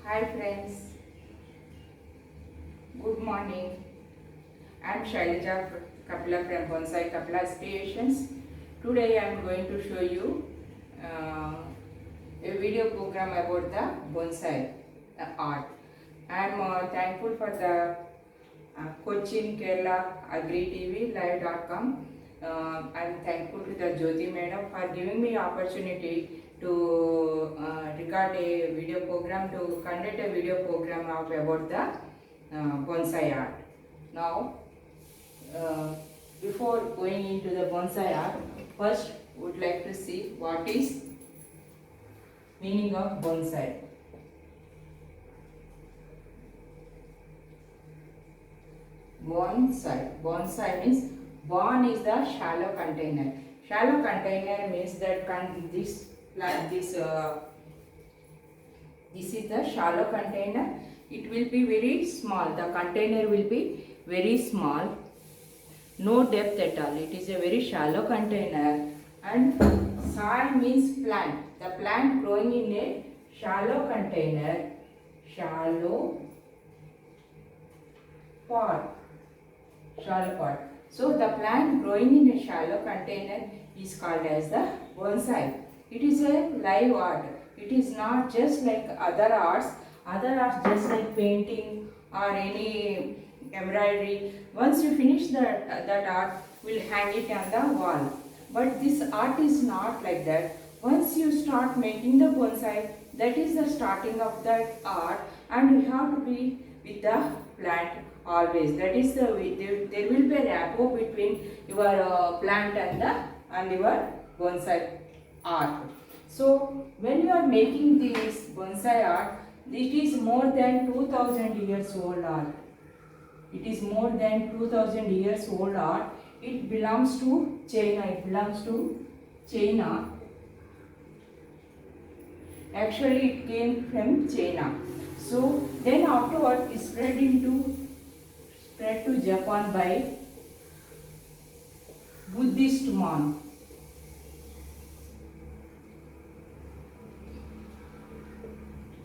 Hi friends, good morning. I am Shailaja Kapila from Bonsai Kapila Creations. Today I am going to show you uh, a video program about the bonsai art. I am thankful for the Cochin Kerala Agri TV Live.com. I am thankful to the Jyoti Madam for giving me opportunity to record a video program, to conduct a video program of about the bonsai art. Now, uh, before going into the bonsai art, first would like to see what is meaning of bonsai. Bonsai means bon is the shallow container. Shallow container means that this like this is the shallow container. It will be very small. The container will be very small. No depth at all. It is a very shallow container. And soil means plant. The plant growing in a shallow container. Shallow pot. Shallow pot. So the plant growing in a shallow container is called as the bonsai. It is a live art. It is not just like other arts. Other arts just like painting or any embroidery. Once you finish that art, we'll hang it on the wall. But this art is not like that. Once you start making the bonsai, that is the starting of that art, and you have to be with the plant always. That is the way there will be a rapport between your plant and your bonsai art. So when you are making this bonsai art, it is more than 2000 years old art. It is more than 2000 years old art. It belongs to China. It belongs to China. Actually, it came from China. So then afterward, it spread to Japan by Buddhist monk.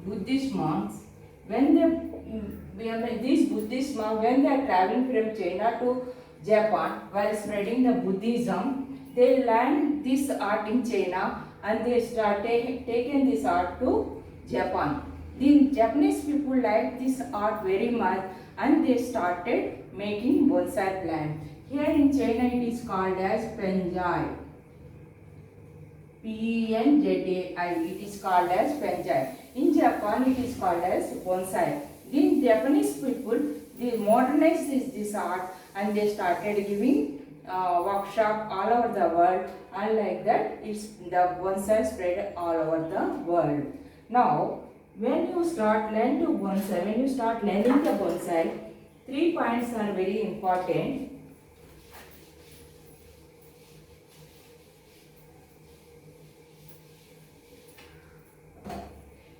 Buddhist monks, when these Buddhist monks, when they are traveling from China to Japan while spreading the Buddhism, they learned this art in China and they started taken this art to Japan. The Japanese people liked this art very much and they started making bonsai plant. Here in China it is called as penjai. Penjai. It is called as penjai. In Japan it is called as bonsai. The Japanese people, they modernized this art and they started giving workshop all over the world, and like that the bonsai spread all over the world. Now when you start learning the bonsai, 3 points are very important.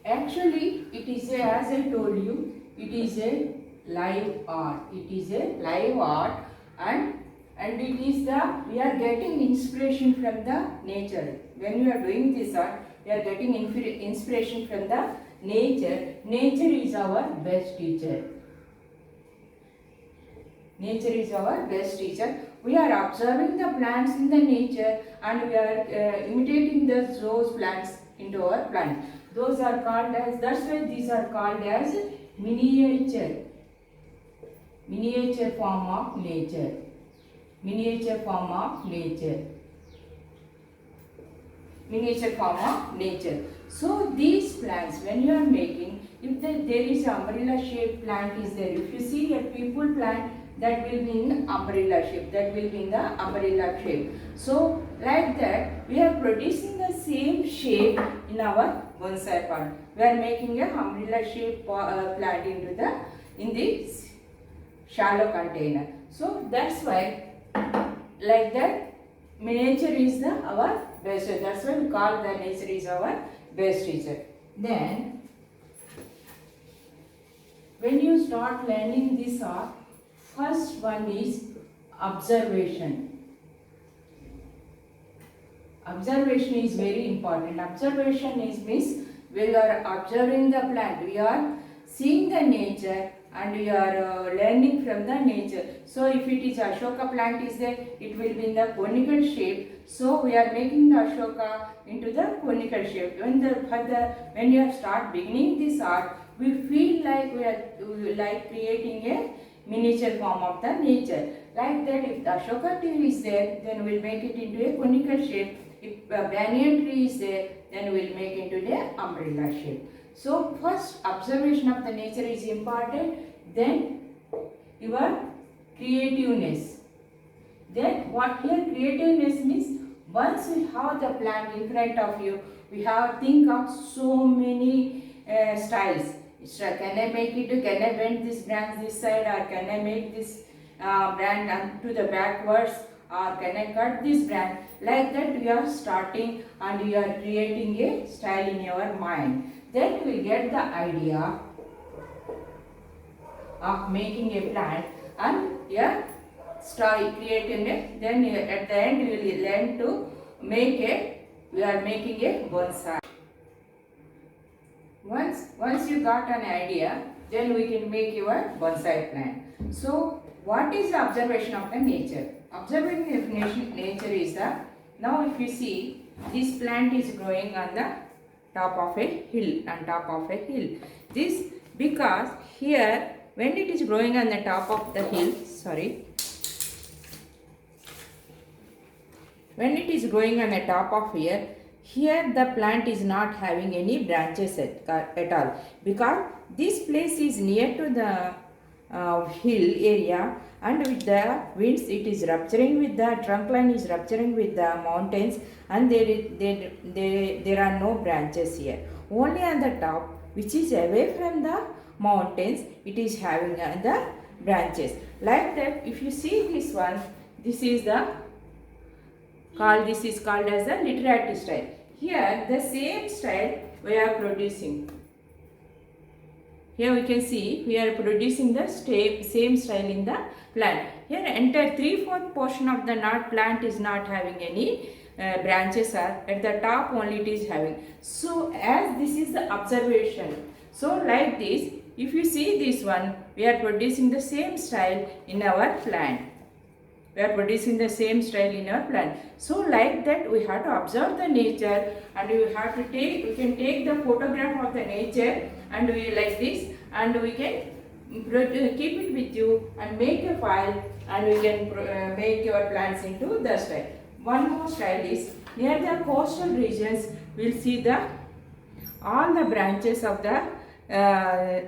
Actually, it is as I told you, it is a live art. It is a live art, and it is we are getting inspiration from the nature. When we are doing this art, we are getting inspiration from the nature. Nature is our best teacher. Nature is our best teacher. We are observing the plants in the nature and we are imitating those plants into our plant. Those are called as, that's why these are called as miniature. Miniature form of nature. Miniature form of nature. Miniature form of nature. So these plants, when you are making, if there is umbrella shaped plant is there, if you see a people plant, that will be in umbrella shape, that will be in the umbrella shape. So like that we are producing the same shape in our bonsai pot. We are making a umbrella shape plant in the shallow container. So that's why like that nature is our best teacher. That's why we call the nature is our best teacher. Then when you start learning this art, first one is observation. Observation is very important. Observation means we are observing the plant, we are seeing the nature and we are learning from the nature. So if it is Ashoka plant is there, it will be in the conical shape. So we are making the Ashoka into the conical shape. When you start beginning this art, we feel like we are like creating a miniature form of the nature. Like that, if the Ashoka tree is there, then we will make it into a conical shape. If a banyan tree is there, then we will make it into the umbrella shape. So first observation of the nature is important, then your creativeness. Then what here creativeness means, once we have the plant in front of you, we have think of so many styles. Can I make it, can I bend this branch this side, or can I make this branch to the backwards, or can I cut this branch? Like that you are starting and you are creating a style in your mind. Then we get the idea of making a plant and start creating it. Then at the end you will learn to make we are making a bonsai. Once you got an idea, then we can make your bonsai plant. So what is the observation of the nature? Observing the nature is now if you see, this plant is growing on the top of a hill, This because here when it is growing on the top of the hill, when it is growing on the top of here the plant is not having any branches at all, because this place is near to the hill area, and with the winds it is rupturing with the trunk line is rupturing with the mountains, and there are no branches here. Only on the top, which is away from the mountains, it is having the branches. Like that, if you see this one, this is called as the literati style. Here the same style we are producing. Here we can see we are producing the same style in the plant. Here entire 3/4 portion of the plant is not having any branches, are at the top only it is having. So as this is the observation, so like this, if you see this one, we are producing the same style in our plant. We are producing the same style in our plant. So like that we have to observe the nature, and we can take the photograph of the nature, and we like this, and we can keep it with you and make a file, and we can make your plants into the style. One more style is, near the coastal regions we will see all the branches of the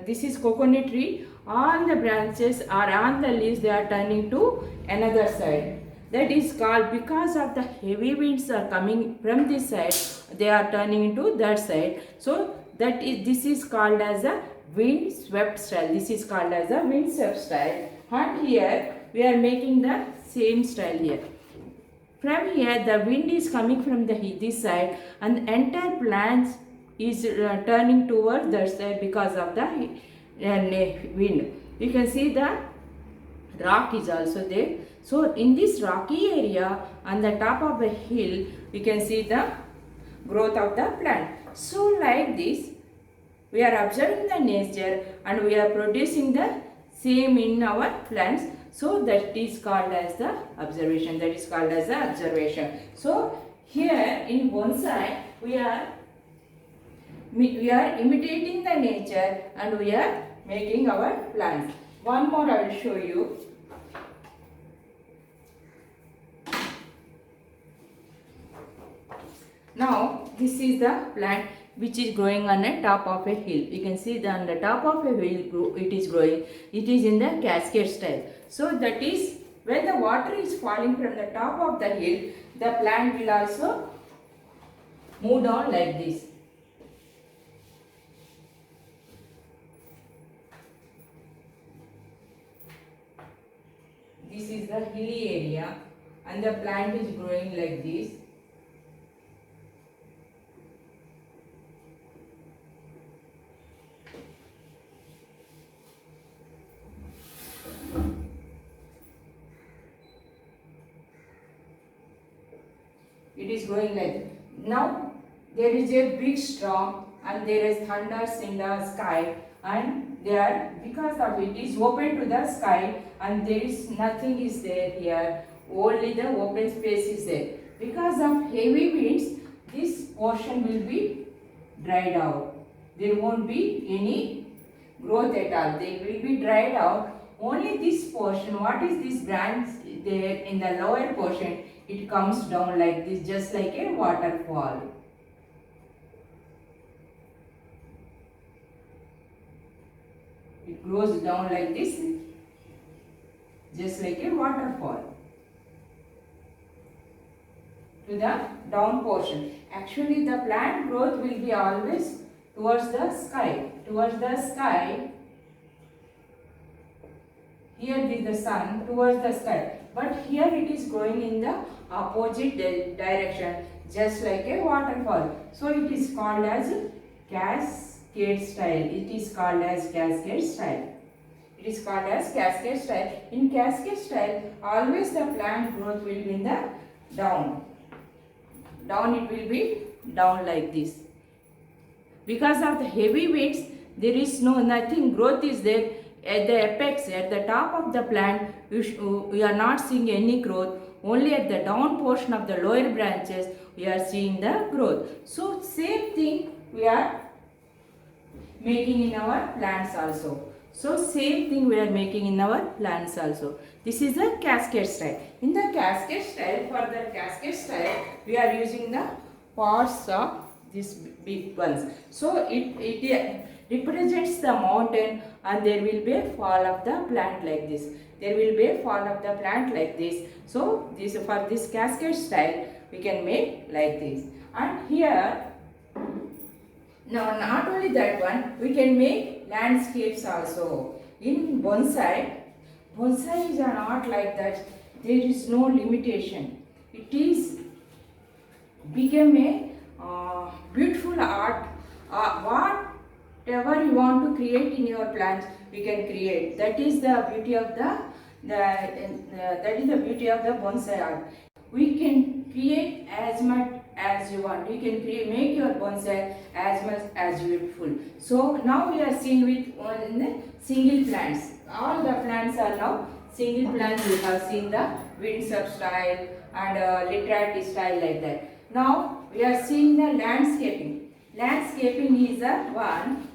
this is coconut tree, all the branches are on the leaves, they are turning to another side. That is called, because of the heavy winds are coming from this side, they are turning into that side. So this is called as a wind swept style. This is called as a wind swept style. And here we are making the same style here. From here the wind is coming from this side, and the entire plant is turning towards that side because of the wind. You can see the rock is also there. So in this rocky area on the top of the hill, we can see the growth of the plant. So like this, we are observing the nature and we are producing the same in our plants. So that is called as the observation. So here in bonsai, we are imitating the nature and we are making our plants. One more I will show you. Now this is the plant which is growing on the top of a hill. You can see that on the top of a hill it is growing. It is in the cascade style. So that is when the water is falling from the top of the hill, the plant will also move down like this. This is the hilly area and the plant is growing like this. It is growing like that. Now there is a big storm and there is thunders in the sky, and there, because of it is open to the sky and there is nothing is there here, only the open space is there. Because of heavy winds, this portion will be dried out. There won't be any growth at all. They will be dried out. Only this portion, what is this branch there in the lower portion, it comes down like this, just like a waterfall. It grows down like this, just like a waterfall to the down portion. Actually, the plant growth will be always towards the sky. Towards the sky. Here is the sun towards the sky. But here it is growing in the opposite direction, just like a waterfall. So it is called as cascade style. It is called as cascade style. It is called as cascade style. In cascade style, always the plant growth will be in the down. Down it will be down like this. Because of the heavy winds, there is nothing growth is there. At the apex, at the top of the plant, we are not seeing any growth. Only at the down portion of the lower branches, we are seeing the growth. So, same thing we are making in our plants also. So, same thing we are making in our plants also. This is the cascade style. In the cascade style, for the cascade style, we are using the parts of these big ones. So, it represents the mountain, and there will be a fall of the plant like this. There will be a fall of the plant like this. So, for this cascade style, we can make like this. And here, now not only that one, we can make landscapes also. In bonsai is not like that. There is no limitation. It is become a beautiful art. Whatever you want to create in your plants, we can create. That is the beauty of the beauty of the bonsai art. We can create as much as you want. You can make your bonsai as much as beautiful. So now we are seeing with single plants. All the plants are now single plants. We have seen the windswept style and literati style like that. Now we are seeing the landscaping. Landscaping is the one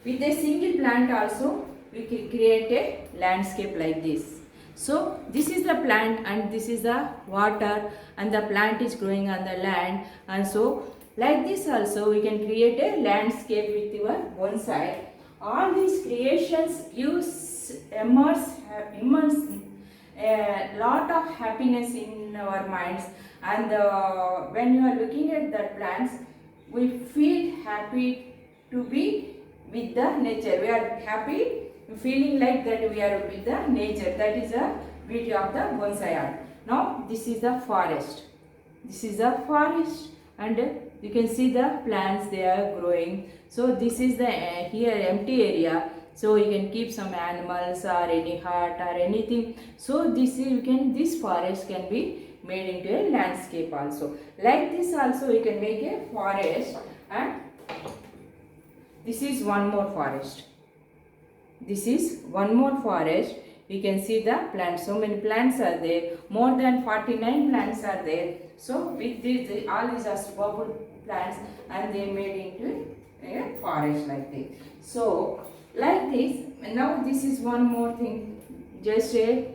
with a single plant also. We can create a landscape like this. So this is the plant and this is the water, and the plant is growing on the land, and so like this also we can create a landscape with your bonsai. All these creations gives immense a lot of happiness in our minds, and when you are looking at the plants, we feel happy to be with the nature. We are happy feeling like that we are with the nature. That is the beauty of the bonsai art. Now this is the forest. This is the forest, and you can see the plants, they are growing. So this is the here empty area. So you can keep some animals or any hut or anything. So this forest can be made into a landscape also. Like this also we can make a forest, and this is one more forest. This is one more forest. We can see the plants. So many plants are there. More than 49 plants are there. So with this, all these are superb plants, and they made into a forest like this. So like this. Now this is one more thing. Just a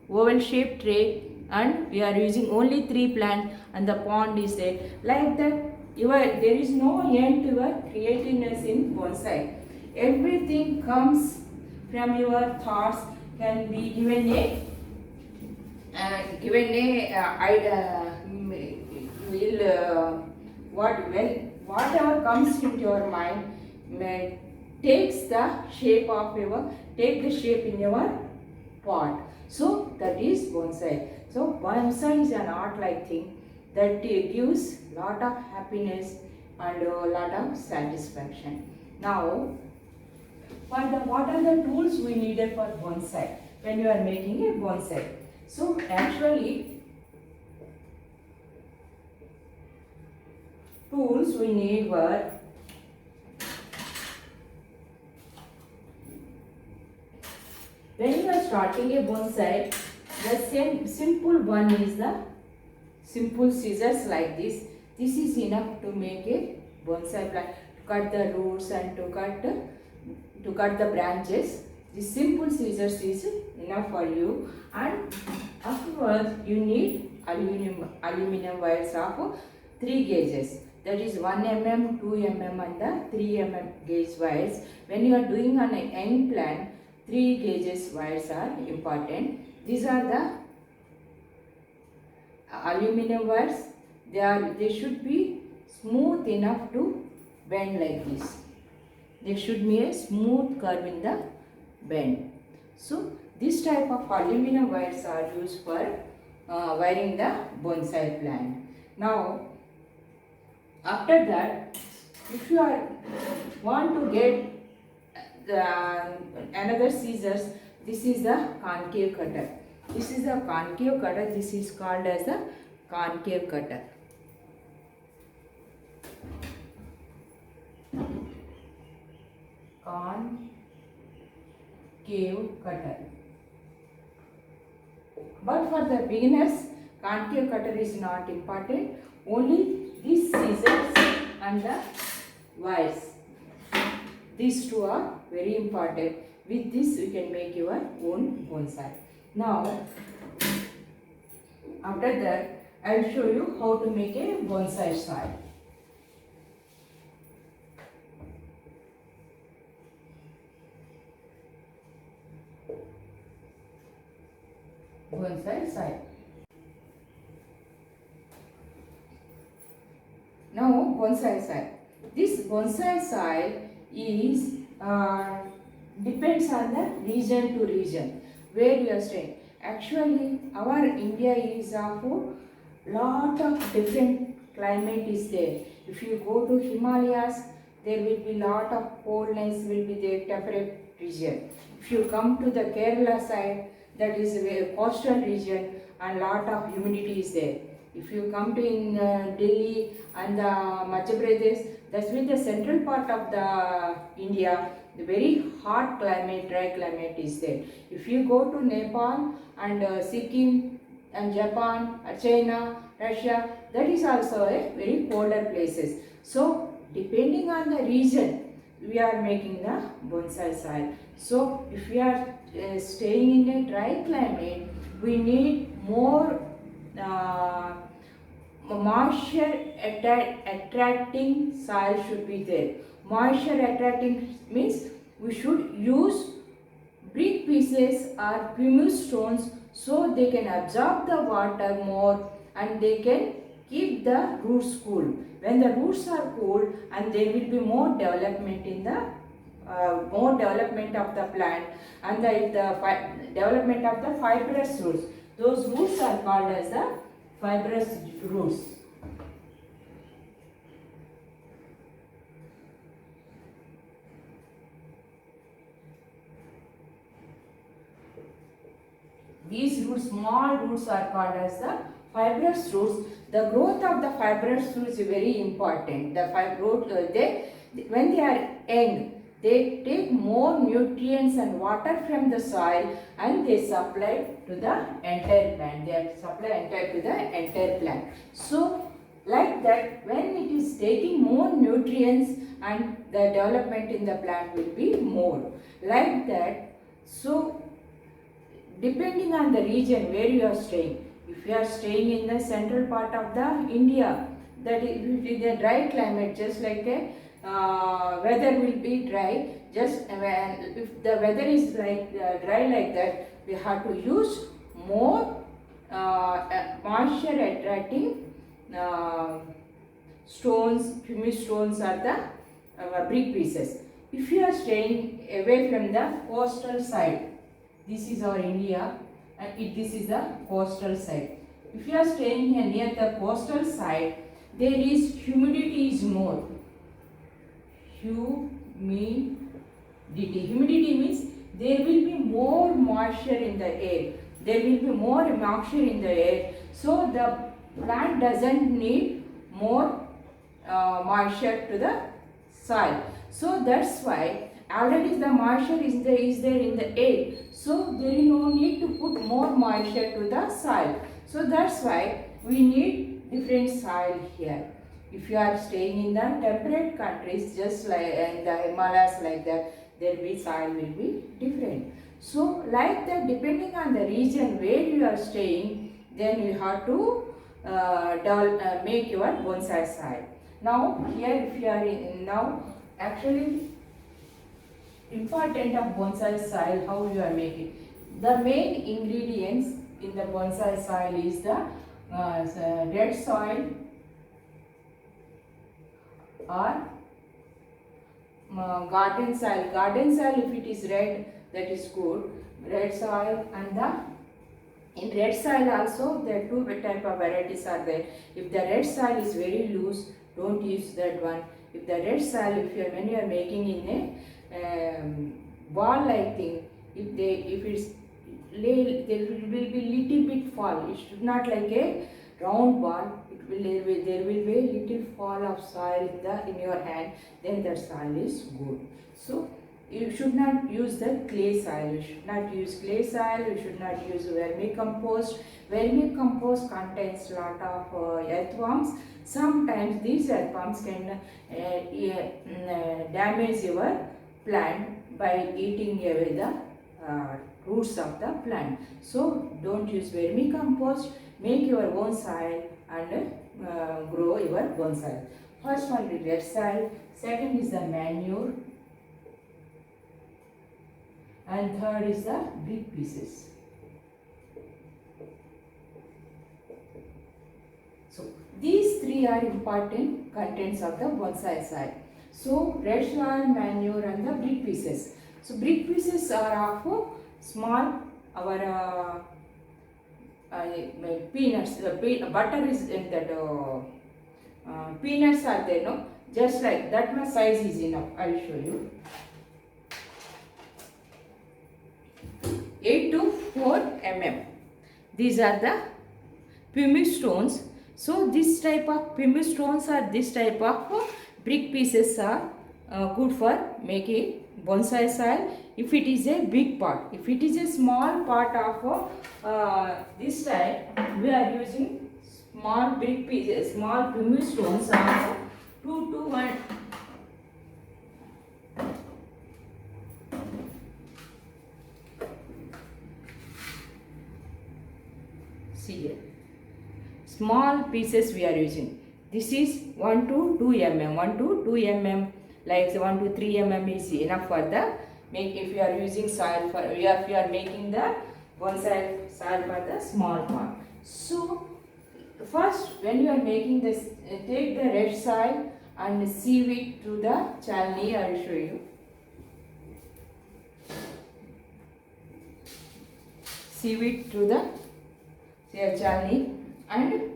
oval shaped tray, and we are using only 3 plants, and the pond is there. Like that, there is no end to your creativeness in bonsai. Everything comes from your thoughts, can be given whatever comes into your mind takes the shape in your pot. So that is bonsai. So bonsai is an art-like thing that gives lot of happiness and a lot of satisfaction. Now, what are the tools we needed for bonsai when you are making a bonsai? So actually, tools we need were when you are starting a bonsai, the same simple one is the simple scissors like this. This is enough to make a bonsai plant. To cut the roots and to cut the branches. This simple scissors is enough for you. And afterwards, you need aluminum wires of 3 gauges. That is 1 mm, 2 mm and the 3 mm gauge wires. When you are doing on a young plant, 3 gauges wires are important. These are the aluminum wires. They should be smooth enough to bend like this. There should be a smooth curve in the bend. So this type of aluminum wires are used for wiring the bonsai plant. Now after that, if you want to get another scissors, this is the concave cutter. This is the concave cutter. This is called as the concave cutter. Concave cutter. But for the beginners, concave cutter is not important. Only these scissors and the wires. These two are very important. With this, you can make your own bonsai. Now, after that, I will show you how to make a bonsai soil. Bonsai soil. Now, bonsai soil. This bonsai soil is depends on the region to region where you are staying. Actually, our India is of lot of different climate is there. If you go to Himalayas, there will be lot of coldness will be there, temperate region. If you come to the Kerala side, that is a coastal region and lot of humidity is there. If you come to in Delhi and Madhya Pradesh, that's with the central part of the India, the very hot climate, dry climate is there. If you go to Nepal and Sikkim and Japan, China, Russia, that is also a very colder places. So depending on the region, we are making the bonsai soil. So if we are staying in a dry climate, we need more moisture attracting soil should be there. Moisture attracting means we should use brick pieces or pumice stones so they can absorb the water more and they can keep the roots cool. When the roots are cool, and there will be more development in the more development of the plant and the development of the fibrous roots. Those roots are called as the fibrous roots. These roots, small roots are called as the fibrous roots. The growth of the fibrous roots is very important. The when they are young, they take more nutrients and water from the soil and they supply to the entire plant. They supply to the entire plant. So, like that, when it is taking more nutrients and the development in the plant will be more. Like that, so depending on the region where you are staying, if you are staying in the central part of the India, that is a dry climate, just like a weather will be dry. Just if the weather is like dry like that, we have to use more moisture attracting stones, pumice stones or the brick pieces. If you are staying away from the coastal side, this is our India and this is the coastal side. If you are staying here near the coastal side, there is humidity is more. Humidity. Humidity means there will be more moisture in the air. There will be more moisture in the air. So the plant doesn't need more moisture to the soil. So that's why already the moisture is there in the air. So there is no need to put more moisture to the soil. So that's why we need different soil here. If you are staying in the temperate countries, just like in the Himalayas like that, there will soil will be different. So like that, depending on the region where you are staying, then you have to make your bonsai soil. Now here if you are now actually important of bonsai soil, how you are making. The main ingredients in the bonsai soil is the red soil or garden soil. Garden soil, if it is red, that is good. Red soil, and the in red soil also there are two type of varieties are there. If the red soil is very loose, don't use that one. If the red soil, when you are making in a ball like thing, if it's there will be little bit fall. It should not like a round ball. There will be a little fall of soil in your hand. Then the soil is good. So you should not use the clay soil. You should not use clay soil. You should not use vermicompost. Vermicompost contains lot of earthworms. Sometimes these earthworms can damage your plant by eating away the roots of the plant. So don't use vermicompost. Make your own soil and grow your bonsai. First one is red soil. Second is the manure. And third is the brick pieces. So these three are important contents of the bonsai soil. So red soil, manure and the brick pieces. So brick pieces are of small, our peanuts, butter is in that, peanuts are there, no? Just like that much size is enough. I will show you. 8 to 4 mm. These are the pumice stones. So this type of pumice stones or this type of brick pieces are good for making bonsai soil. If it is a big part, if it is a small part of this type, we are using small brick pieces, small pumice stones of 2 to 1. See here, small pieces we are using. This is 1 to 2 mm, 1 to 2 mm, like 1 to 3 mm is enough for the make. If you are using soil for, if you are making the bonsai soil for the small part. So first, when you are making this, take the red soil and sieve it to the chalni. I will show you. Sieve it to the chalni and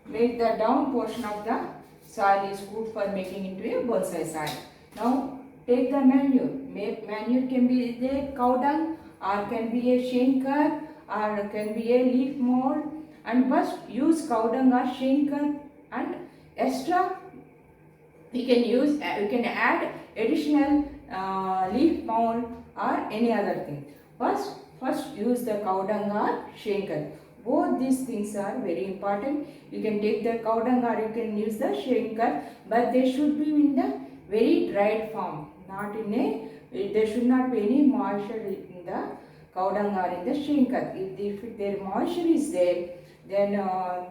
make the down portion of the soil is good for making into a bonsai soil. Now take the manure. Manure can be the cow dung or can be a shenker or can be a leaf mold, and first use cow dung or shenker, and extra we can use, we can add additional leaf mold or any other thing. First use the cow dung or shenker. Both these things are very important. You can take the cow dung or you can use the shenker, but they should be in the very dried form, not in a, there should not be any moisture in the cow dung or in the shenker. If their moisture is there, then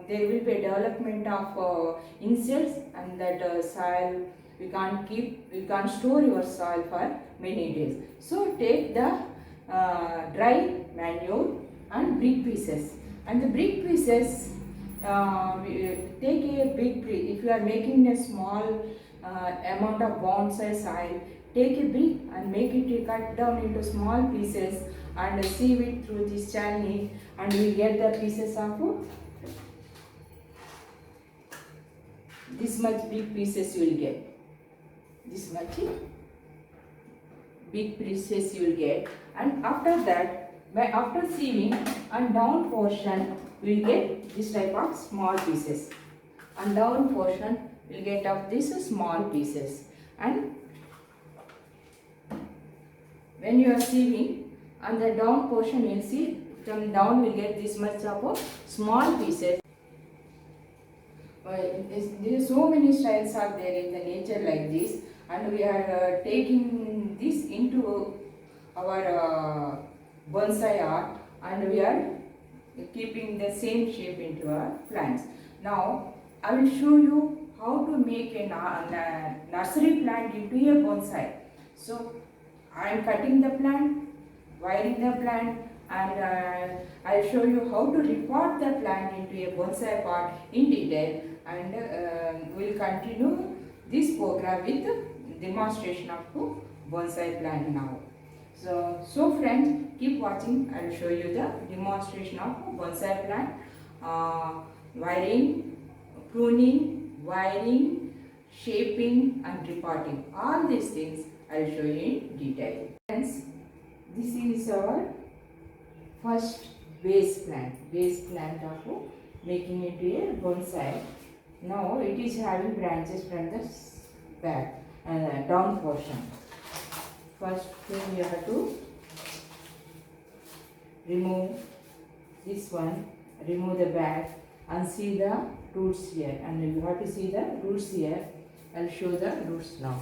there will be a development of insects, and that soil we can't store your soil for many days. So take the dry manure and brick pieces. And the brick pieces, take a big brick. If you are making a small amount of bonsai soil, take a brick and make it cut down into small pieces and sieve it through this chalni, and you will get the pieces of this much big pieces you will get. This much big pieces you will get, and after that, after sieving and down portion, we will get this type of small pieces. and down portion will get of these small pieces. And when you are sieving, on the down portion you will see from down will get this much of small pieces. There so many styles are there in the nature like this, and we are taking this into our bonsai art, and we are keeping the same shape into our plants. Now I will show you how to make a nursery plant into a bonsai. So I am cutting the plant, wiring the plant, and I will show you how to repot the plant into a bonsai pot in detail, and we will continue this program with demonstration of bonsai plant now. So friends, keep watching. I will show you the demonstration of bonsai plant, wiring, pruning, wiring, shaping and repotting. All these things I will show you in detail. Friends, this is our first base plant of making it a bonsai. Now it is having branches from the back and down portion. First thing we have to remove this one, remove the back and see the roots here, and you have to see the roots here. I will show the roots now.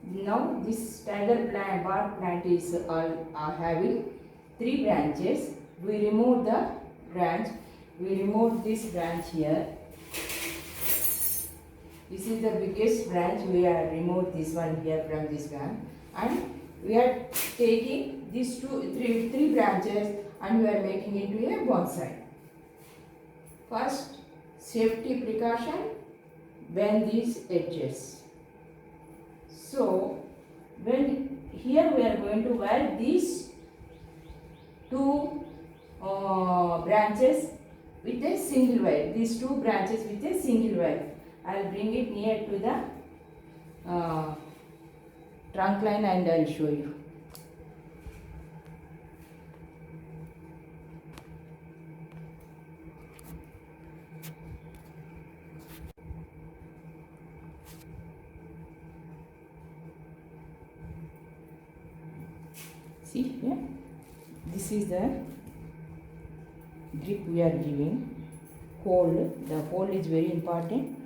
Now this tiger plant, bark plant is having 3 branches. We remove the branch. We remove this branch here. This is the biggest branch. We have removed this one here from this branch, and we are taking these three branches and we are making into a bonsai. First, safety precaution, bend these edges. So when here we are going to wire these 2 branches with a single wire. These 2 branches with a single wire. I will bring it near to the trunk line and I will show you. See here, this is the grip we are giving. Hold, the hold is very important,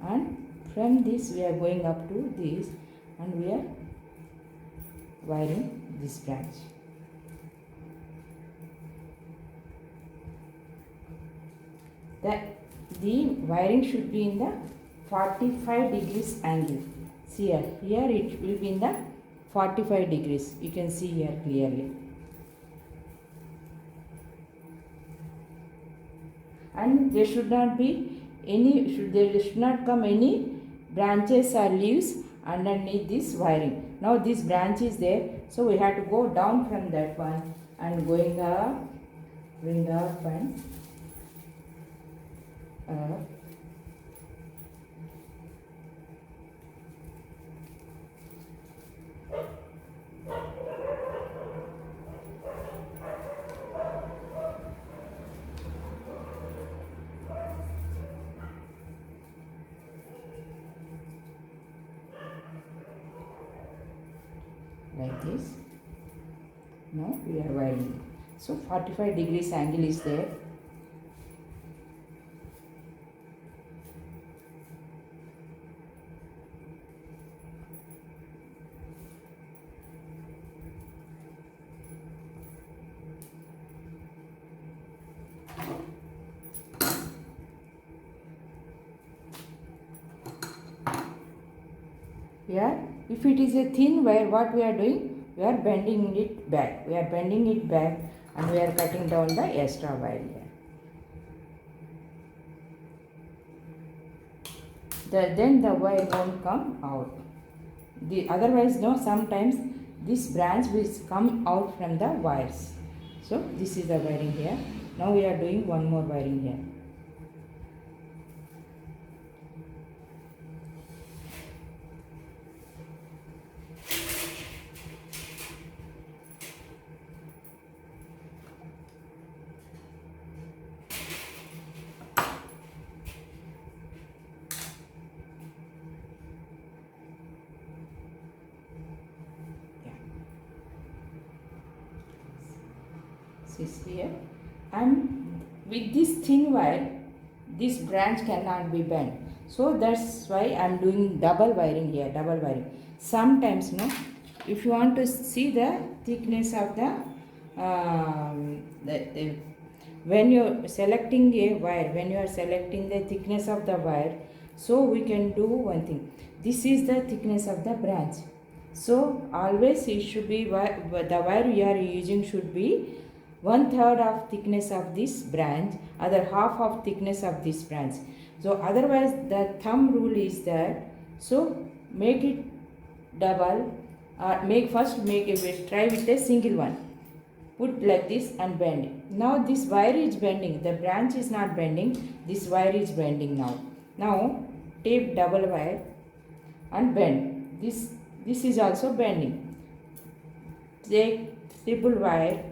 and from this we are going up to this and we are wiring this branch. The wiring should be in the 45 degrees angle. See here it will be in the 45 degrees. You can see here clearly. And there should not be there should not come any branches or leaves underneath this wiring. Now this branch is there, so we have to go down from that one and going up, bring up and up. Like this. Now we are wiring. So 45 degrees angle is there. Here, if it is a thin wire, what we are doing? We are bending it back. We are bending it back and we are cutting down the extra wire here. Then the wire won't come out. Otherwise, no, sometimes this branch will come out from the wires. So this is the wiring here. Now we are doing one more wiring here. this is here, and with this thin wire this branch cannot be bent, so that's why I'm doing double wiring here, double wiring. Sometimes no, if you want to see the thickness of the when you're selecting a wire, when you are selecting the thickness of the wire, so we can do one thing. This is the thickness of the branch, so always it should be the wire we are using should be 1/3 of thickness of this branch, other half of thickness of this branch. So otherwise the thumb rule is that, so make it double, make it, try with a single one, put like this and bend it. Now this wire is bending, the branch is not bending, this wire is bending now. Now tape double wire and bend. This is also bending. Take triple wire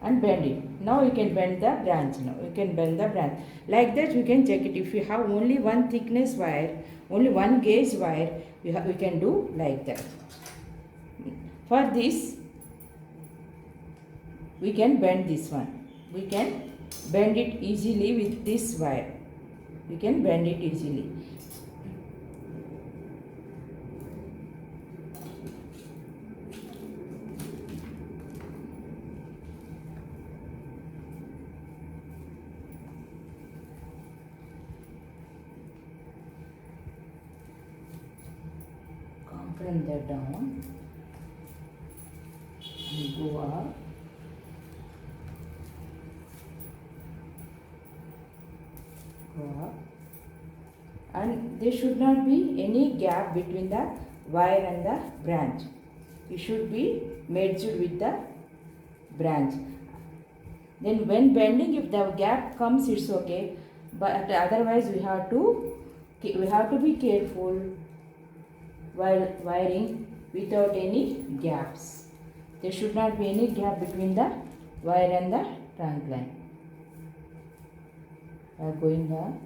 and bend it. Now you can bend the branch. Now you can bend the branch. Like that you can check it. If you have only one thickness wire, only one gauge wire, we can do like that. For this, we can bend this one. We can bend it easily with this wire. We can bend it easily. Compress that down and go up. Go up. And there should not be any gap between the wire and the branch. It should be merged with the branch. Then when bending, if the gap comes, it's okay, but otherwise we have to be careful while wiring without any gaps. There should not be any gap between the wire and the trunk line. We are going down.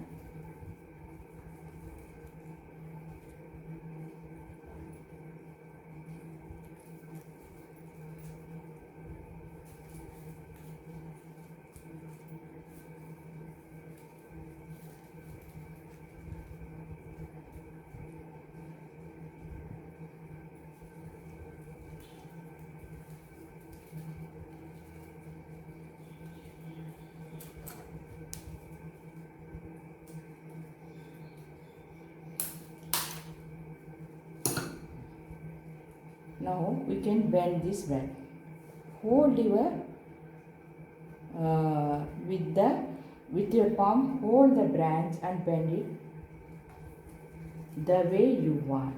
Now we can bend this branch. Hold your with your palm, hold the branch and bend it the way you want.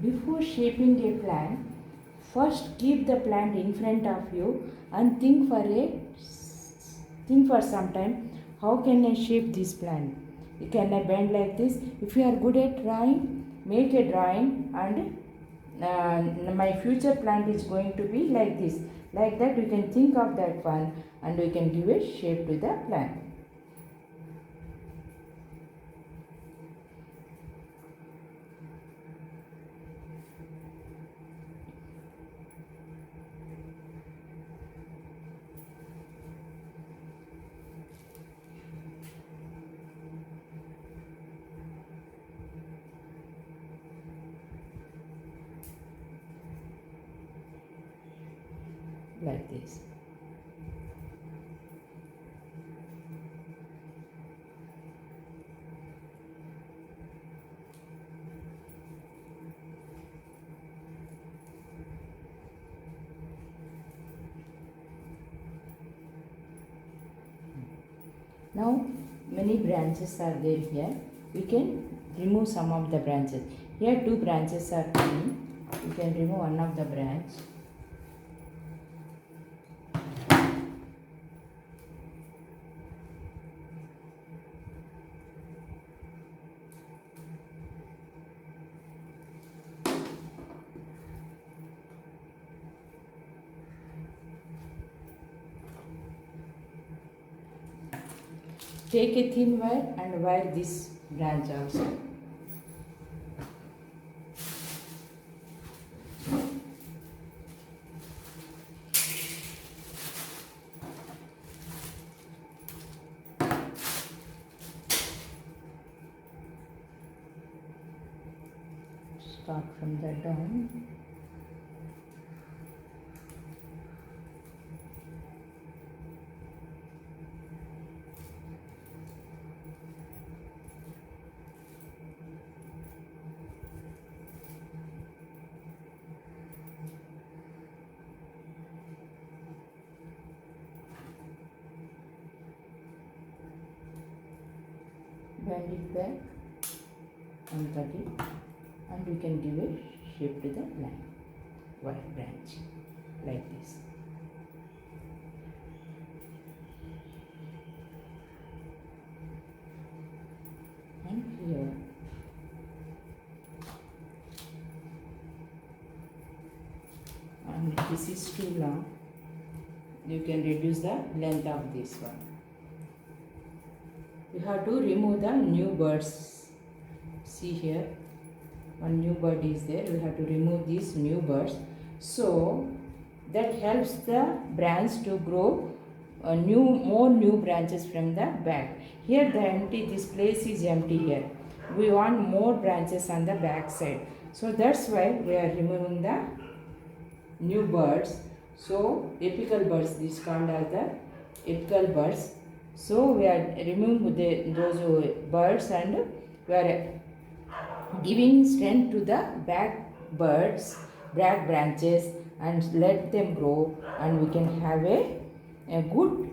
Before shaping a plant, first keep the plant in front of you and think for some time, how can I shape this plant? Can I bend like this? If you are good at drawing, make a drawing, and my future plant is going to be like this. Like that you can think of that one and we can give a shape to the plant. Like this. Now many branches are there here. We can remove some of the branches. Here 2 branches are coming. We can remove one of the branch. Take a thin wire and wire this branch also. start from the down. Bend it back and cut it, and we can give a shape to the line, wire branch, like this. And here. And this is too long, you can reduce the length of this one. We have to remove the new birds. See here, one new bird is there. We have to remove these new birds, so that helps the branch to grow more new branches from the back. Here this place is empty here. We want more branches on the back side, so that's why we are removing the new birds. So apical birds, this called as the apical birds. So we are removing those birds, and we are giving strength to the back branches, and let them grow, and we can have a good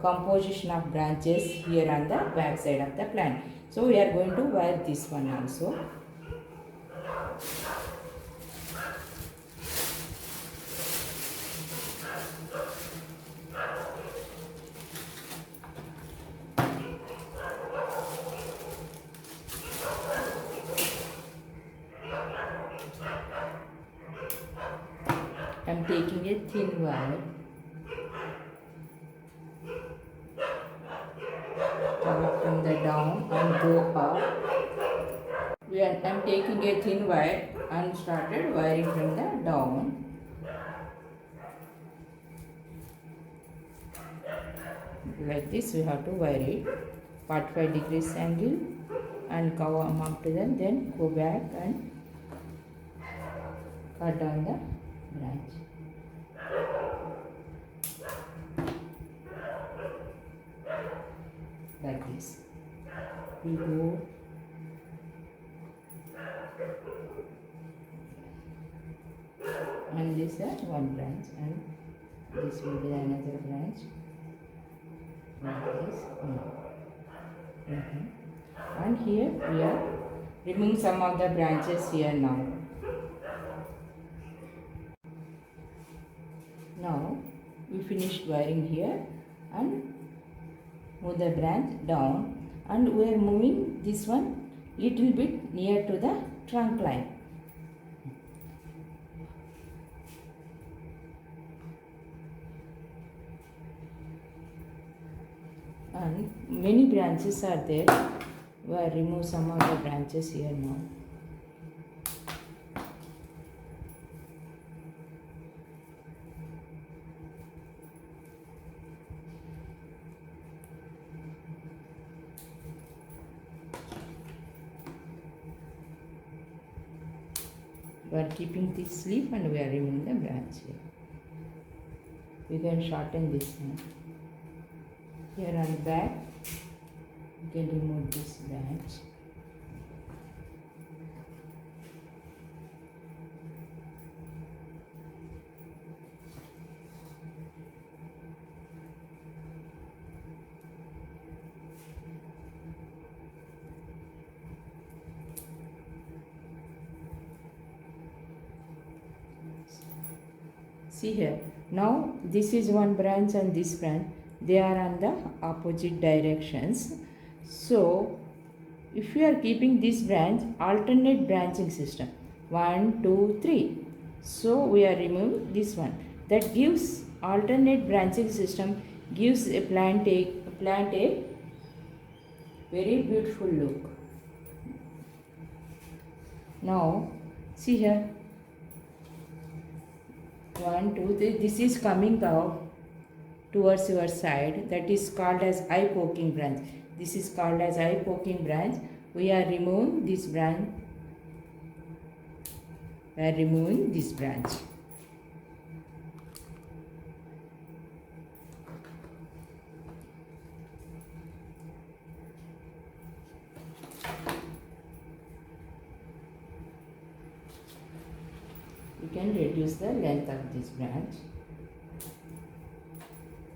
composition of branches here on the back side of the plant. So we are going to wire this one also. I am taking a thin wire. Come from the down and go up. I am taking a thin wire and started wiring from the down. Like this we have to wire it. 45 degrees angle and come up to them, then go back and cut down the branch. Like this. We go and this is one branch, and this will be another branch. Like this. And here we are removing some of the branches here now. Now we finished wiring here and move the branch down, and we are moving this one little bit near to the trunk line. And many branches are there. We will remove some of the branches here now. We are keeping this leaf and we are removing the branch here. We can shorten this one. Here on the back, we can remove this branch. See here, now this is one branch and this branch, they are on the opposite directions. So if you are keeping this branch, alternate branching system, 1, 2, 3. So we are removing this one. That gives alternate branching system, gives a plant a very beautiful look. Now see here, 1, 2, 3. This is coming out towards your side. That is called as eye poking branch. This is called as eye poking branch. We are removing this branch We are removing this branch. You can reduce the length of this branch.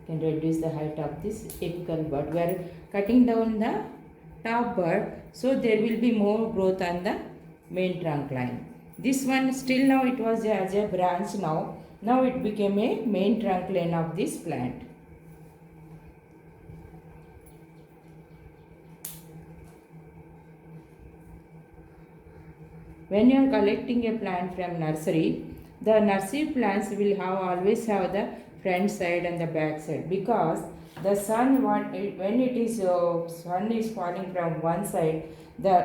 You can reduce the height of this apical bud. We are cutting down the top bud, so there will be more growth on the main trunk line. This one still now it was as a branch now. Now it became a main trunk line of this plant. When you are collecting a plant from nursery, the nursery plants will always have the front side and the back side, because the sun when it is sun is falling from one side,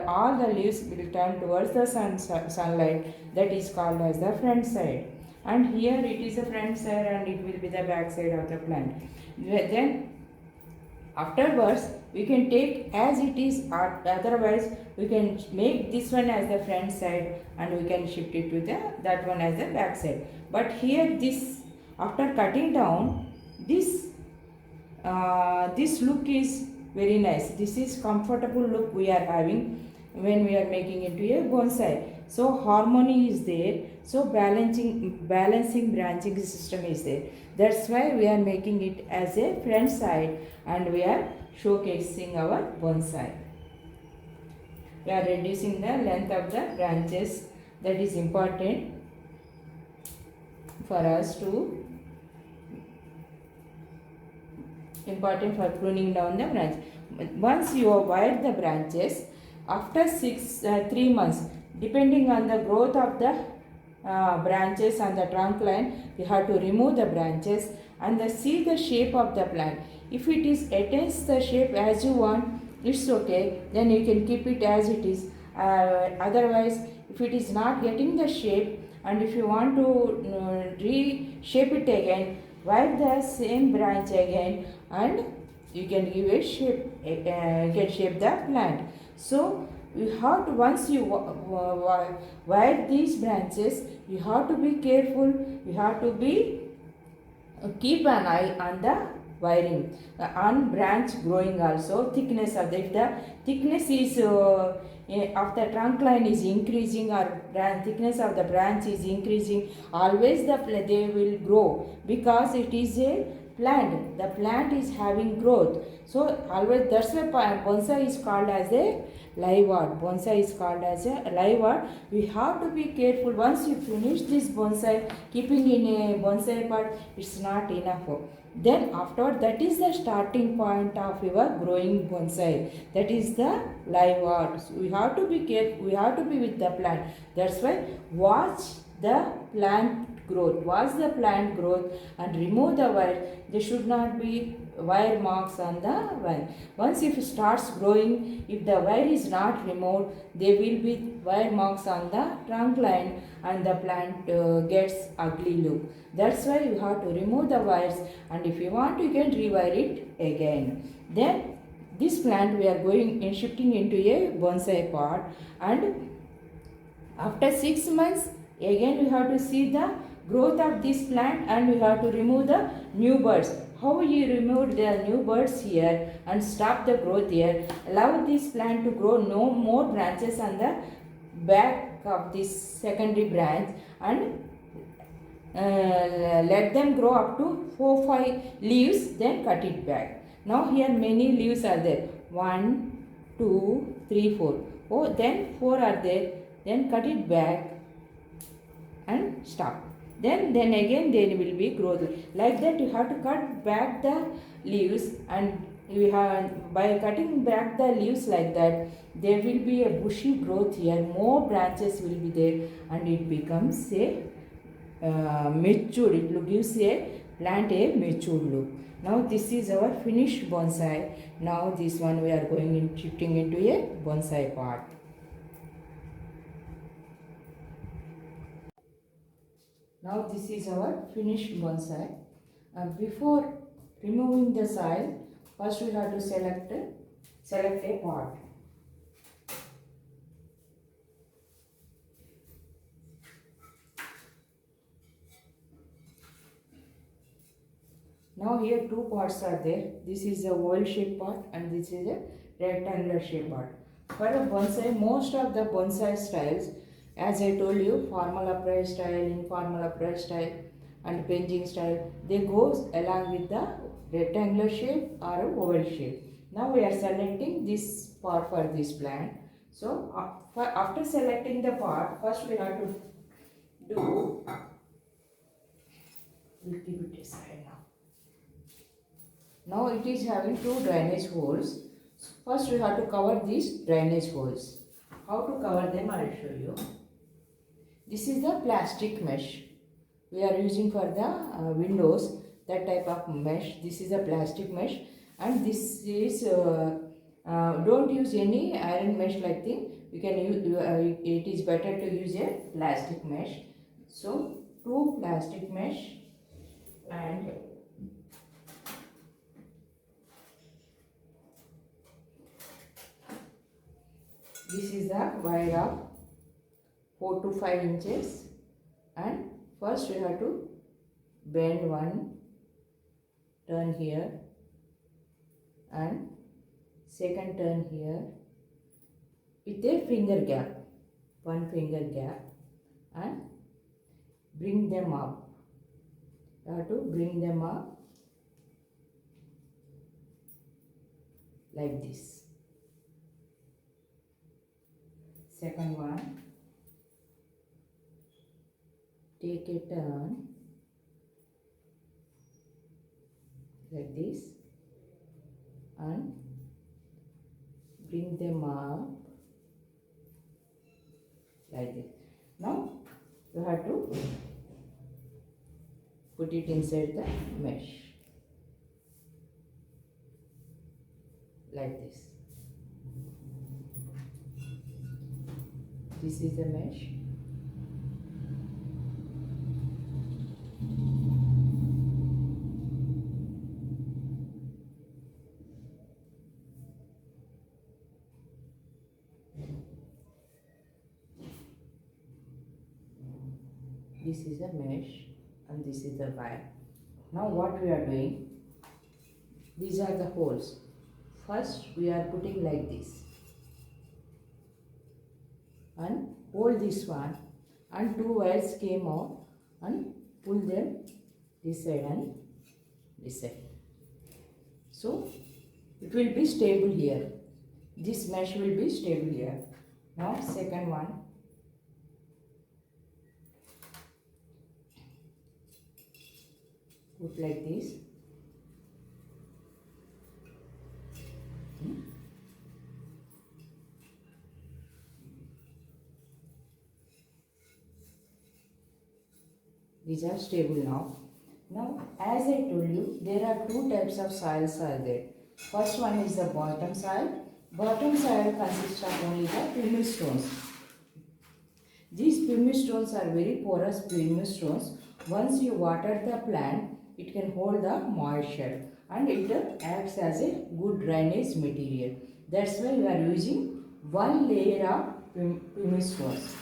all the leaves will turn towards the sunlight. That is called as the front side. And here it is a front side and it will be the back side of the plant. Then afterwards we can take as it is, or otherwise we can make this one as the front side and we can shift it to that one as the back side. But here this, after cutting down, this look is very nice. This is comfortable look we are having when we are making into a bonsai. So harmony is there. So balancing branching system is there. That's why we are making it as a front side and we are showcasing our bonsai. We are reducing the length of the branches. That is important for us to for pruning down the branch. Once you wire the branches, after 3 months, depending on the growth of the branches on the trunk line, you have to remove the branches and see the shape of the plant. If it is attains the shape as you want, it's okay, then you can keep it as it is. Otherwise, if it is not getting the shape and if you want to reshape it again, wire the same branch again and you can give a shape, you can shape the plant. So you have to, once you wire these branches, you have to be careful, you have to be keep an eye on the wiring, on branch growing also, thickness of if the thickness is of the trunk line is increasing or thickness of the branch is increasing, always they will grow, because it is a plant, the plant is having growth. So always, that's why bonsai is called as a livewort. Bonsai is called as a livewort. We have to be careful. Once you finish this bonsai, keeping in a bonsai pot, it's not enough. Then after that is the starting point of your growing bonsai. That is the livewort. So we have to be careful. We have to be with the plant. That's why watch the plant growth. Watch the plant growth and remove the wire. There should not be wire marks on the wire. Once if it starts growing, if the wire is not removed, there will be wire marks on the trunk line and the plant gets ugly look. That's why you have to remove the wires, and if you want, you can rewire it again. Then this plant we are going in shifting into a bonsai pot, and after 6 months again we have to see the growth of this plant and we have to remove the new buds. How you remove the new buds here and stop the growth here, allow this plant to grow no more branches on the back of this secondary branch, and let them grow up to 4-5 leaves, then cut it back. Now here many leaves are there, 1, 2, 3, 4. Oh, then 4 are there, then cut it back and stop. Then again there will be growth. Like that you have to cut back the leaves, and you have, by cutting back the leaves like that, there will be a bushy growth here, more branches will be there, and it becomes a mature. It gives a plant a mature look. Now this is our finished bonsai. Now this one we are going in shifting into a bonsai pot. Now this is our finished bonsai. Before removing the soil, first we have to select a pot. Now here two pots are there. This is a oval shaped pot and this is a rectangular shaped pot. For a bonsai, most of the bonsai styles, as I told you, formal upright style, informal upright style and bending style, they go along with the rectangular shape or oval shape. Now we are selecting this pot for this plant. So after selecting the pot, first we have to do, we'll keep it aside now. Now it is having two drainage holes. First we have to cover these drainage holes. How to cover them I will show you. This is the plastic mesh. We are using for the windows, that type of mesh. This is a plastic mesh and this is, don't use any iron mesh like thing. You can use, it is better to use a plastic mesh. So two plastic mesh and this is the wire of 4 to 5 inches and first we have to bend one, turn here and second turn here with a finger gap, one finger gap and bring them up. You have to bring them up like this. Second one, take a turn like this and bring them up like this. Now you have to put it inside the mesh like this. This is the mesh. This is a mesh and this is the wire. Now what we are doing, these are the holes. First we are putting like this and hold this one and two wires came out and pull them this side and this side. So it will be stable here. This mesh will be stable here. Now second one. Put like this. These are stable now. Now, as I told you, there are two types of soils are there. First one is the bottom soil. Bottom soil consists of only the pumice stones. These pumice stones are very porous pumice stones. Once you water the plant, it can hold the moisture and it acts as a good drainage material. That's why we are using one layer of pumice stones.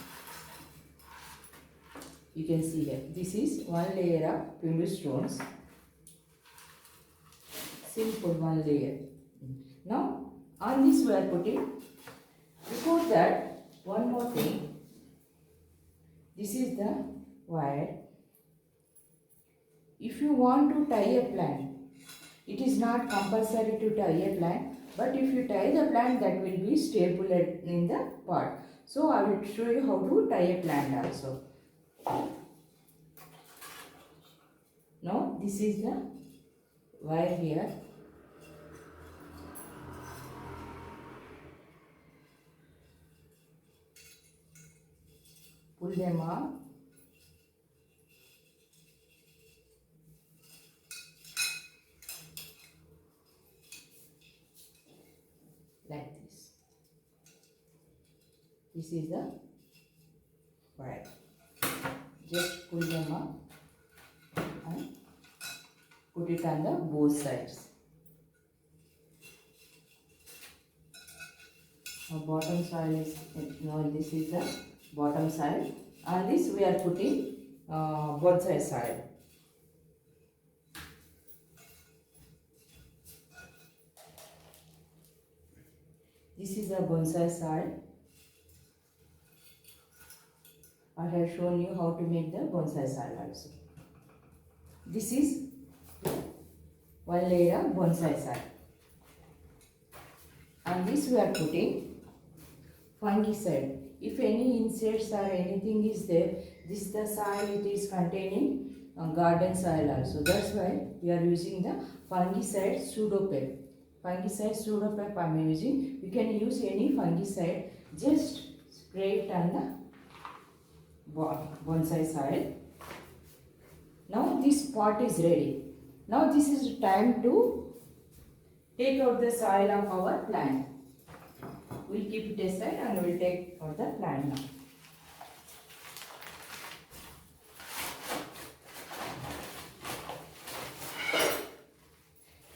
You can see here, this is one layer of pumice stones. Simple one layer. Now on this we are putting, before that one more thing, this is the wire. If you want to tie a plant, it is not compulsory to tie a plant, but if you tie the plant, that will be stable in the pot. So I will show you how to tie a plant also. Now this is the wire here. Pull them up. Like this. This is the wire. Just pull them up and put it on the both sides. Now bottom side is, now this is the bottom side. On this we are putting bonsai side. This is a bonsai soil. I have shown you how to make the bonsai soil also. This is one layer of bonsai soil. On this we are putting fungicide. If any insects or anything is there, this the soil it is containing garden soil also. That's why we are using the fungicide Pseudopep. Fungicide Pseudopep I am using. You can use any fungicide. Just spray it on the bonsai soil. Now this pot is ready. Now this is time to take out the soil of our plant. We'll keep it aside and we'll take out the plant now.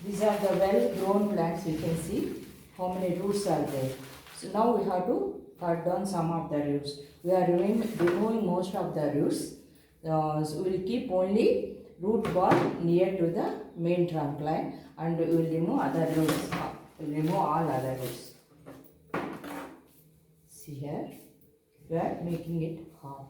These are the well grown plants. You can see how many roots are there. So now we have to cut down some of the roots. We are removing most of the roots. So we will keep only root ball near to the main trunk line and we will remove other roots. We will remove all other roots. See here, we are making it half.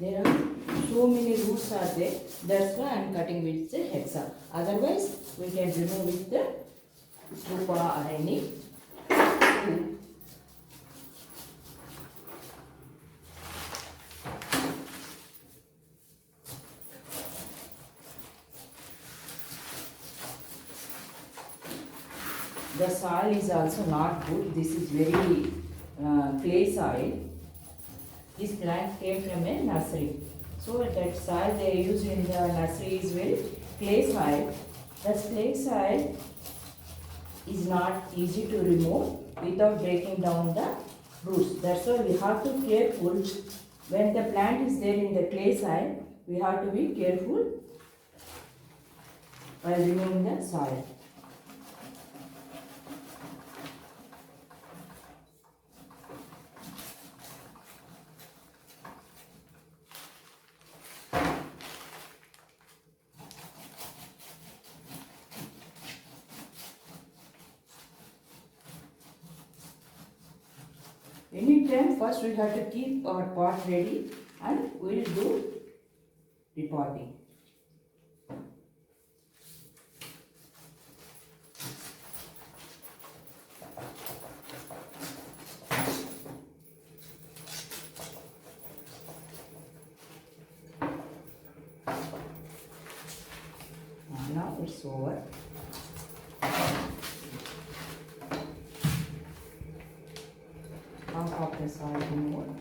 There are so many roots are there. That's why I am cutting with the hexa. Otherwise, we can remove with the scoop or any scoop. The soil is also not good. This is very clay soil. This plant came from a nursery. So that soil they use in the nursery is very clay soil. That clay soil is not easy to remove without breaking down the roots. That's why we have to be careful. When the plant is there in the clay soil, we have to be careful while removing the soil. Anytime first we have to keep our pot ready and we will do repotting. Now it's over. Half of the soil removed.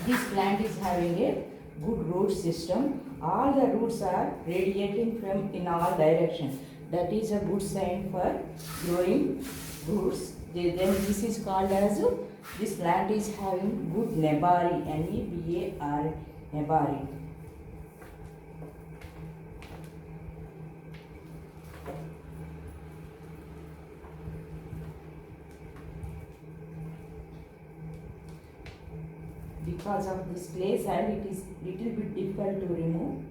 This plant is having a good root system. All the roots are radiating from in all directions. That is a good sign for growing roots. Then this is called as this plant is having good nebari, N-E-B-A-R, nebari. Because of this clay soil, it is little bit difficult to remove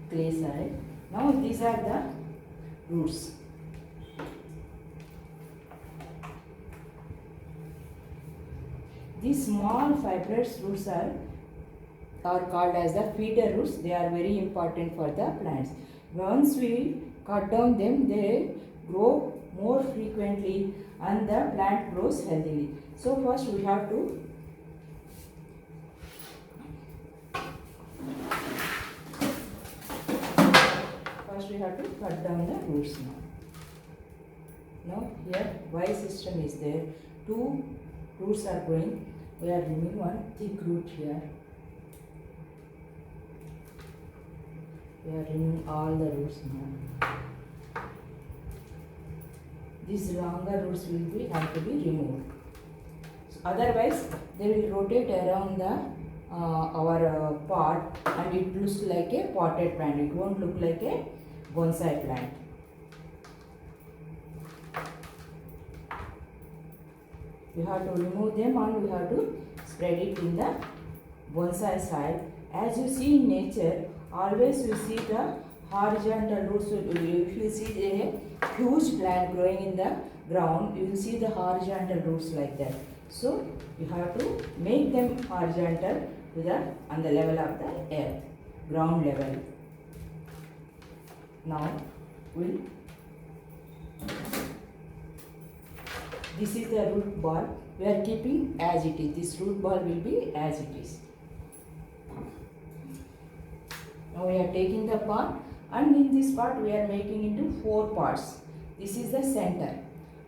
clay soil. Now these are the roots. These small fibrous roots are called as the feeder roots. They are very important for the plants. Once we cut down them, they grow more frequently and the plant grows healthily. So first we have to cut down the roots now. Now here Y system is there. Two roots are growing. We are removing one thick root here. We are removing all the roots now. These longer roots will have to be removed. So Otherwise they will rotate around the our pot and it looks like a potted plant. It won't look like a bonsai plant. We have to remove them and we have to spread it in the bonsai soil. As you see in nature, always you see the horizontal roots. If you see a huge plant growing in the ground, you will see the horizontal roots like that. So you have to make them horizontal to the on the level of the earth, ground level. Now we'll this is the root ball. We are keeping as it is. This root ball will be as it is. Now we are taking the pot and in this part we are making into 4 parts. This is the center.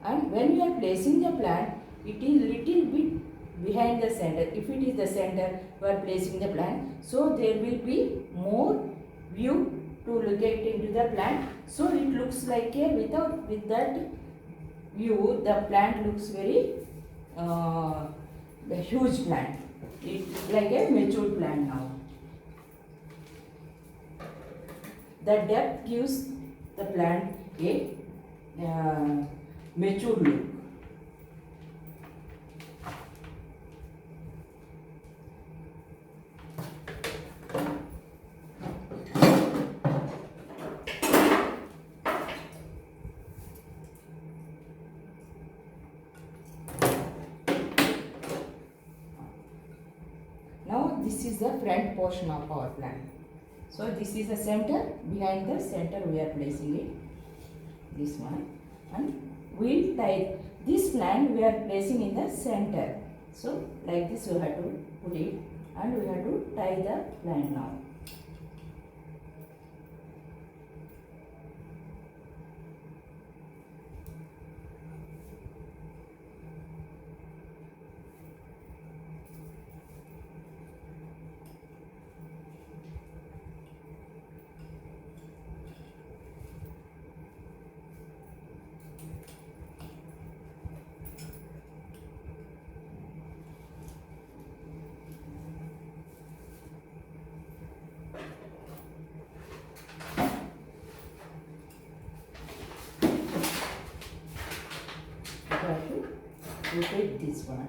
And when we are placing the plant, it is little bit behind the center. If it is the center, we are placing the plant. So there will be more view to look at into the plant. So it looks like a with that view, the plant looks very a huge plant. It looks like a mature plant now. The depth gives the plant a mature look. Now this is the front portion of our plant. So this is the center. Behind the center we are placing it. This one, and we'll tie this plant we are placing in the center. So like this we have to put it and we have to tie the plant now. Try to rotate this one.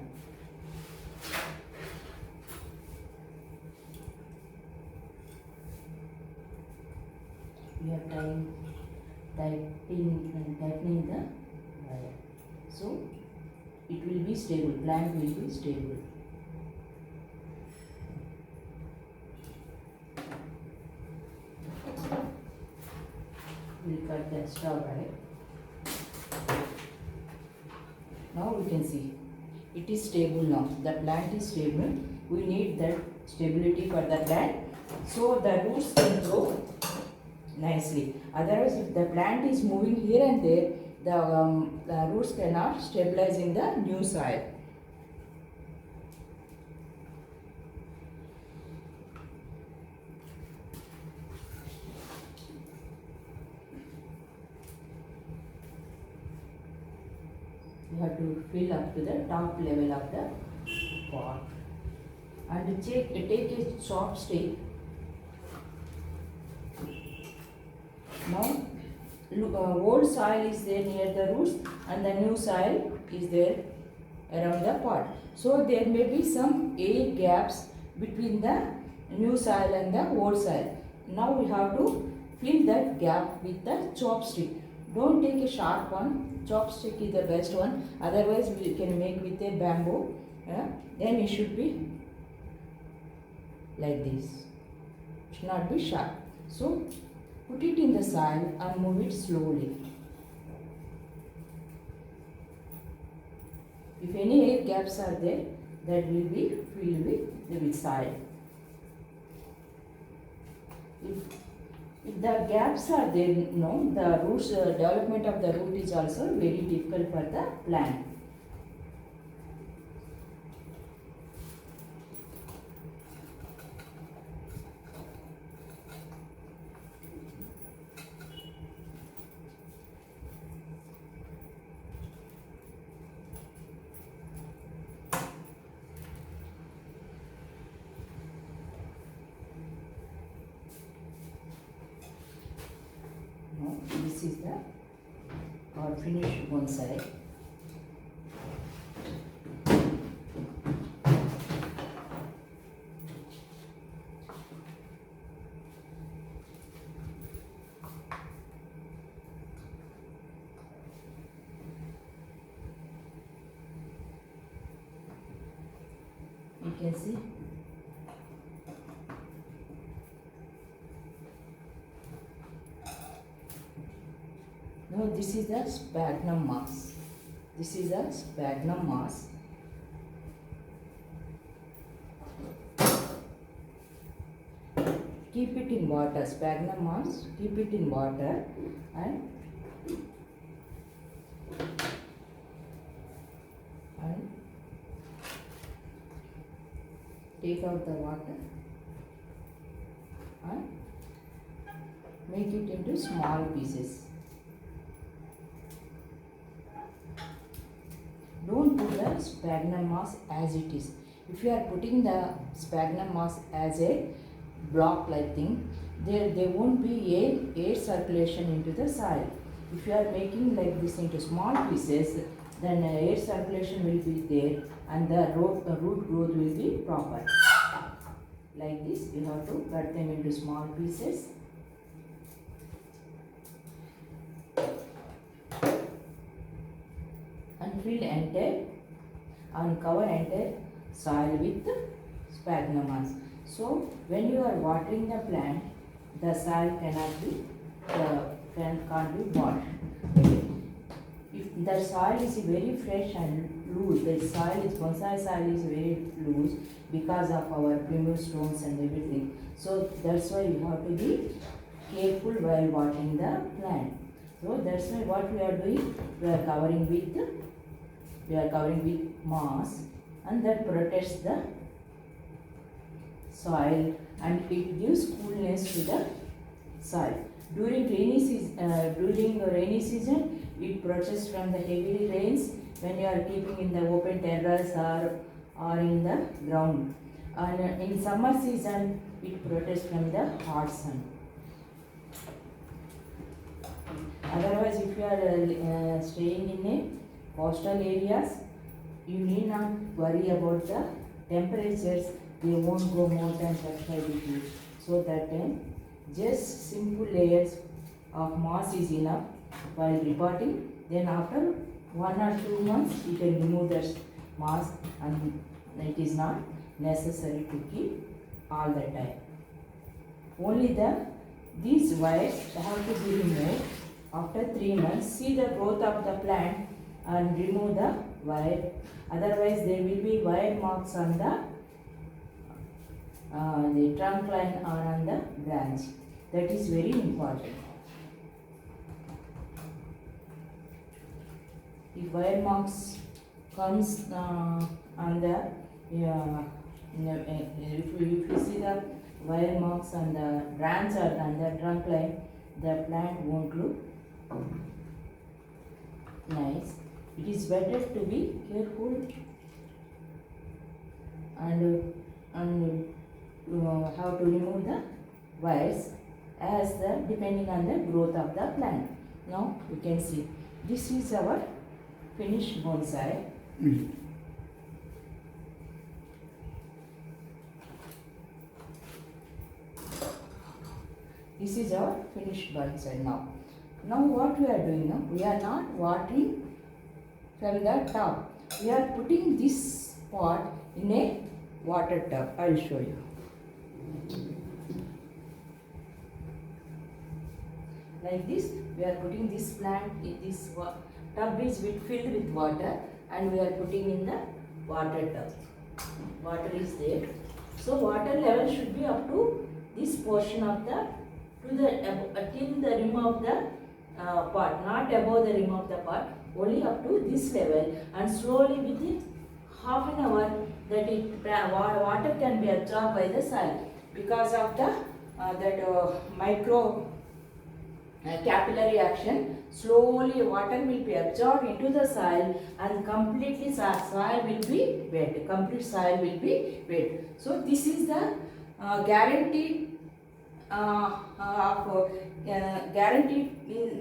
We are tightening the wire. So it will be stable. Plant will be stable. We'll cut the extra wire. Now we can see it is stable now. The plant is stable. We need that stability for the plant so the roots can grow nicely. Otherwise, if the plant is moving here and there, the roots cannot stabilize in the new soil. You have to fill up to the top level of the pot and take a chopstick. Now old soil is there near the roots and the new soil is there around the pot. So there may be some air gaps between the new soil and the old soil. Now we have to fill that gap with the chopstick. Don't take a sharp one. Chopstick is the best one. Otherwise we can make with a bamboo. Then it should be like this. It should not be sharp. So put it in the soil and move it slowly. If any air gaps are there, that will be filled with soil. If the gaps are there, the roots development of the root is also very difficult for the plant. this is the our finished bonsai. You can see. Now this is the sphagnum moss. This is a sphagnum moss. Keep it in water, sphagnum moss, keep it in water and take out the water and make it into small pieces. Don't put the sphagnum moss as it is. If you are putting the sphagnum moss as a block like thing, there won't be air circulation into the soil. If you are making like this into small pieces, then air circulation will be there and the root growth will be proper. Like this, you have to cut them into small pieces. And fill entire and cover entire soil with sphagnum moss. So when you are watering the plant, the soil cannot be can't be washed. If the soil is very fresh and loose, the soil is bonsai soil is very loose because of our primitive stones and everything. So that's why you have to be careful while watering the plant. So that's why what we are doing, we are covering with moss, and that protects the soil and it gives coolness to the soil. During rainy season, it protects from the heavy rains when you are keeping in the open terrace or in the ground. And in summer season, it protects from the hot sun. Otherwise, if you are staying in a coastal areas, you need not worry about the temperatures. They won't go more than 35 degrees. So that time, just simple layers of moss is enough while repotting. Then after 1 or 2 months, you can remove that moss and it is not necessary to keep all the time. Only these wires have to be removed after 3 months. See the growth of the plant and remove the wire. Otherwise, there will be wire marks on the trunk line or on the branch. That is very important. If wire marks comes on the if you see the wire marks on the branch or on the trunk line, the plant won't look nice. It is better to be careful and how to remove the wires as depending on the growth of the plant. Now you can see this is our finished bonsai. This is our finished bonsai now. Now what we are doing now? We are not watering from the top. We are putting this pot in a water tub. I will show you. Like this, we are putting this plant in this tub is filled with water and we are putting in the water tub. Water is there. So water level should be up to this portion of the till the rim of the pot, not above the rim of the pot, only up to this level, and slowly within half an hour that water can be absorbed by the soil because of the micro capillary action. Slowly water will be absorbed into the soil and completely soil will be wet. Complete soil will be wet. So this is the guaranteed guaranteed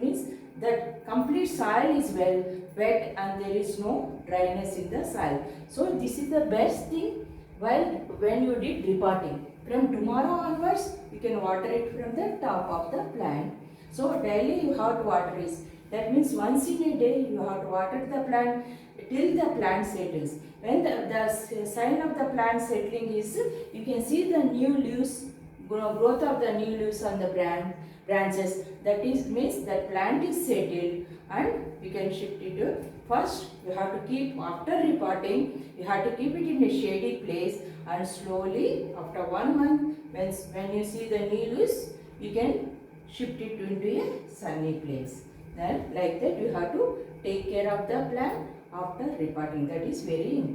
means that complete soil is well wet and there is no dryness in the soil. So this is the best thing while when you did repotting. From tomorrow onwards, you can water it from the top of the plant. So daily you have to water it. That means once in a day you have to water the plant till the plant settles. When the sign of the plant settling is, you can see the new leaves, growth of the new leaves on the branches. That is means that plant is settled and we can shift it to. First you have to keep, after repotting, you have to keep it in a shady place, and slowly after 1 month when you see the new leaves, you can shift it into a sunny place. Then like that you have to take care of the plant after repotting. That is very important.